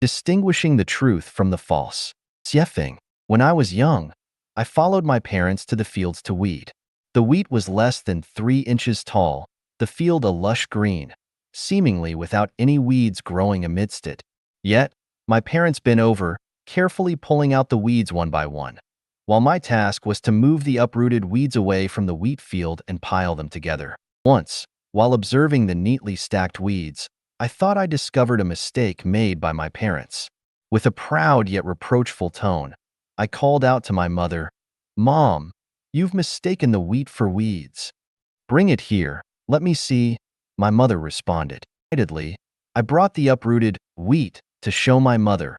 Distinguishing the truth from the false. Xiefeng. When I was young, I followed my parents to the fields to weed. The wheat was less than 3 inches tall, the field a lush green, seemingly without any weeds growing amidst it. Yet, my parents bent over, carefully pulling out the weeds one by one, while my task was to move the uprooted weeds away from the wheat field and pile them together. Once, while observing the neatly stacked weeds, I thought I discovered a mistake made by my parents. With a proud yet reproachful tone, I called out to my mother, "Mom, you've mistaken the wheat for weeds. Bring it here, let me see." My mother responded. Excitedly, I brought the uprooted wheat to show my mother,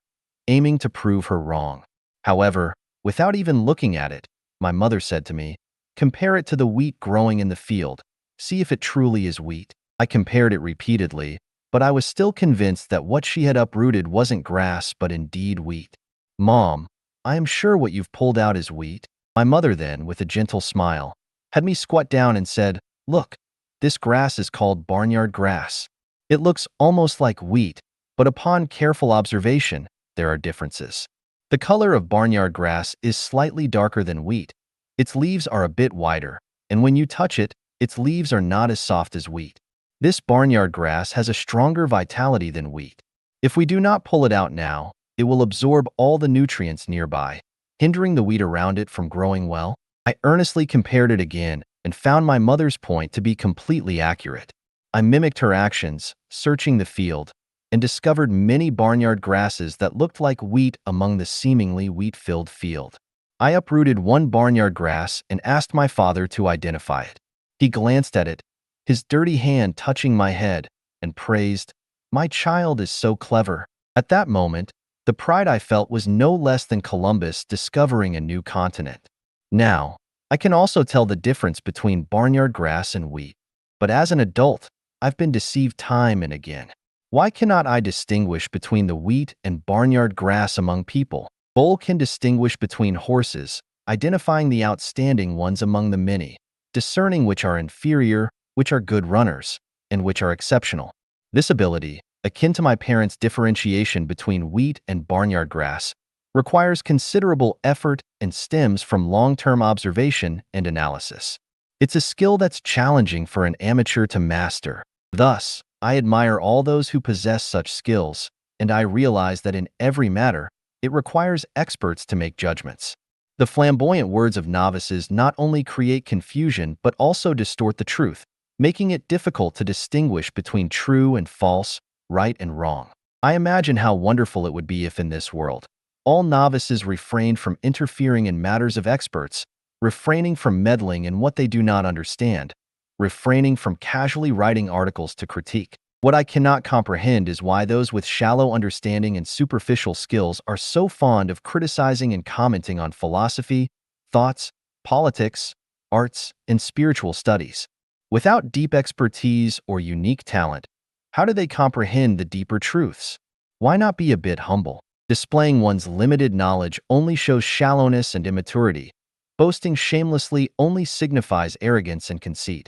aiming to prove her wrong. However, without even looking at it, my mother said to me, "Compare it to the wheat growing in the field. See if it truly is wheat." I compared it repeatedly, but I was still convinced that what she had uprooted wasn't grass but indeed wheat. "Mom, I am sure what you've pulled out is wheat." My mother then, with a gentle smile, had me squat down and said, "Look, this grass is called barnyard grass. It looks almost like wheat, but upon careful observation, there are differences. The color of barnyard grass is slightly darker than wheat. Its leaves are a bit wider, and when you touch it, its leaves are not as soft as wheat. This barnyard grass has a stronger vitality than wheat. If we do not pull it out now, it will absorb all the nutrients nearby, hindering the wheat around it from growing well." I earnestly compared it again and found my mother's point to be completely accurate. I mimicked her actions, searching the field, and discovered many barnyard grasses that looked like wheat among the seemingly wheat-filled field. I uprooted one barnyard grass and asked my father to identify it. He glanced at it, his dirty hand touching my head, and praised, "My child is so clever." At that moment, the pride I felt was no less than Columbus discovering a new continent. Now, I can also tell the difference between barnyard grass and wheat. But as an adult, I've been deceived time and again. Why cannot I distinguish between the wheat and barnyard grass among people? Bull can distinguish between horses, identifying the outstanding ones among the many, discerning which are inferior, which are good runners, and which are exceptional. This ability, akin to my parents' differentiation between wheat and barnyard grass, requires considerable effort and stems from long-term observation and analysis. It's a skill that's challenging for an amateur to master. Thus, I admire all those who possess such skills, and I realize that in every matter, it requires experts to make judgments. The flamboyant words of novices not only create confusion but also distort the truth, making it difficult to distinguish between true and false, right and wrong. I imagine how wonderful it would be if in this world, all novices refrained from interfering in matters of experts, refraining from meddling in what they do not understand, refraining from casually writing articles to critique. What I cannot comprehend is why those with shallow understanding and superficial skills are so fond of criticizing and commenting on philosophy, thoughts, politics, arts, and spiritual studies. Without deep expertise or unique talent, how do they comprehend the deeper truths? Why not be a bit humble? Displaying one's limited knowledge only shows shallowness and immaturity. Boasting shamelessly only signifies arrogance and conceit.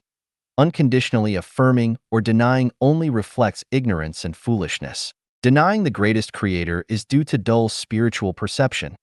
Unconditionally affirming or denying only reflects ignorance and foolishness. Denying the greatest creator is due to dull spiritual perception.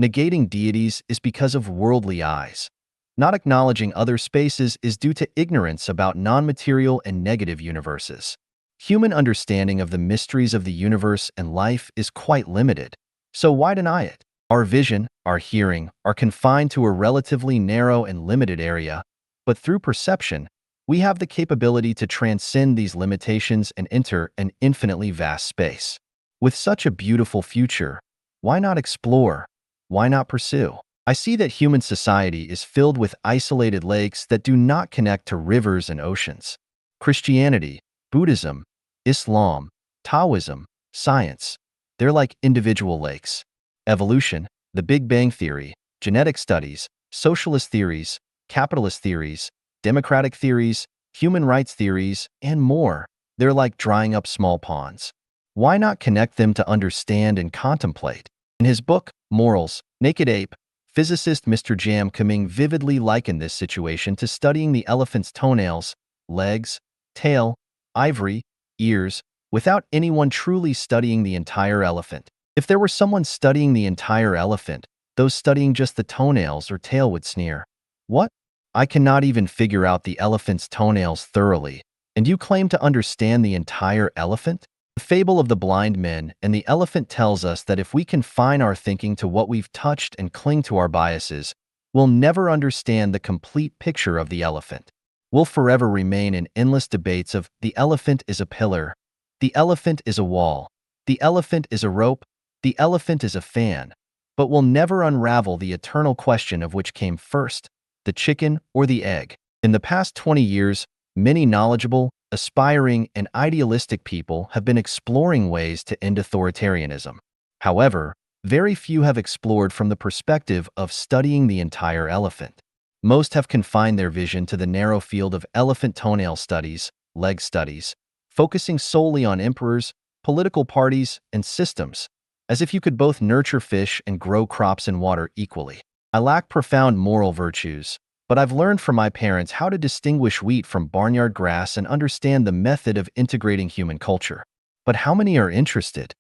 Negating deities is because of worldly eyes. Not acknowledging other spaces is due to ignorance about non-material and negative universes. Human understanding of the mysteries of the universe and life is quite limited, so why deny it? Our vision, our hearing, are confined to a relatively narrow and limited area, but through perception, we have the capability to transcend these limitations and enter an infinitely vast space. With such a beautiful future, why not explore? Why not pursue? I see that human society is filled with isolated lakes that do not connect to rivers and oceans. Christianity, Buddhism, Islam, Taoism, science, they're like individual lakes. Evolution, the Big Bang Theory, genetic studies, socialist theories, capitalist theories, democratic theories, human rights theories, and more, they're like drying up small ponds. Why not connect them to understand and contemplate? In his book, Morals, Naked Ape, physicist Mr. Jam Kaming vividly likened this situation to studying the elephant's toenails, legs, tail, ivory, ears, without anyone truly studying the entire elephant. If there were someone studying the entire elephant, those studying just the toenails or tail would sneer. What? I cannot even figure out the elephant's toenails thoroughly, and you claim to understand the entire elephant? The fable of the blind men and the elephant tells us that if we confine our thinking to what we've touched and cling to our biases, we'll never understand the complete picture of the elephant. We'll forever remain in endless debates of the elephant is a pillar, the elephant is a wall, the elephant is a rope, the elephant is a fan, but we'll never unravel the eternal question of which came first, the chicken or the egg. In the past 20 years, many knowledgeable, aspiring, and idealistic people have been exploring ways to end authoritarianism. However, very few have explored from the perspective of studying the entire elephant. Most have confined their vision to the narrow field of elephant toenail studies, leg studies, focusing solely on emperors, political parties, and systems, as if you could both nurture fish and grow crops in water equally. I lack profound moral virtues, but I've learned from my parents how to distinguish wheat from barnyard grass and understand the method of integrating human culture. But how many are interested?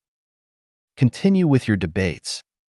Continue with your debates.